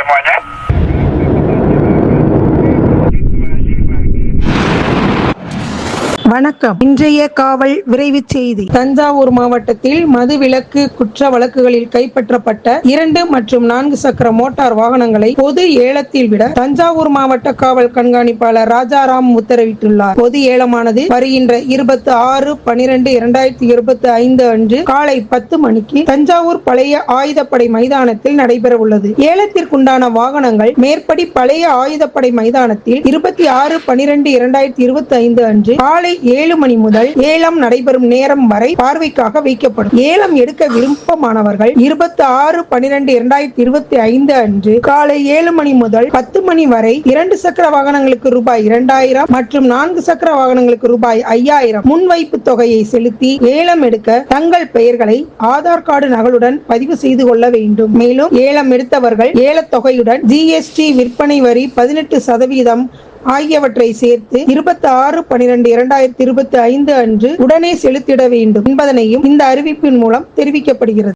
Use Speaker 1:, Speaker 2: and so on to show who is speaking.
Speaker 1: semuanya.
Speaker 2: வணக்கம். இன்றைய காவல் விரைவு செய்தி. தஞ்சாவூர் மாவட்டத்தில் மதுவிலக்கு குற்ற வழக்குகளில் கைப்பற்றப்பட்ட 2 மற்றும் 4 சக்கர மோட்டார் வாகனங்களை பொது ஏலத்தில் விட தஞ்சாவூர் மாவட்ட காவல் கண்காணிப்பாளர் ராஜாராம் உத்தரவிட்டுள்ளார். பொது ஏலமானது வருகின்ற 26/12/2025 அன்று காலை 10 மணிக்கு தஞ்சாவூர் பழைய ஆயுதப்படை மைதானத்தில் நடைபெற உள்ளது. ஏலத்திற்குண்டான வாகனங்கள் மேற்படி பழைய ஆயுதப்படை மைதானத்தில் 26/12/2025 அன்று காலை 7 மணி முதல் ஏலம் நடைபெறும் நேரம் வரை பார்வைக்காக வைக்கப்படும். ஏலம் எடுக்க விருப்பமானவர்கள் 26/12/2025 அன்று காலை 7 மணி முதல் 10 மணி வரை 2 சக்கர வாகனங்களுக்கு ரூபாய் 2000 மற்றும் 4 சக்கர வாகனங்களுக்கு ரூபாய் 5000 முன்வைப்பு தொகையை செலுத்தி ஏலம் எடுக்க தங்கள் பெயர்களை ஆதார் கார்டு நகலுடன் பதிவு செய்து கொள்ள வேண்டும். மேலும் ஏலம் எடுத்தவர்கள் ஏலத்தொகையுடன் GST, விற்பனை வரி 18% ஆகியவற்றை சேர்த்து 26/12/2025 அன்று உடனே செலுத்திட வேண்டும் என்பதனையும் இந்த அறிவிப்பின் மூலம் தெரிவிக்கப்படுகிறது.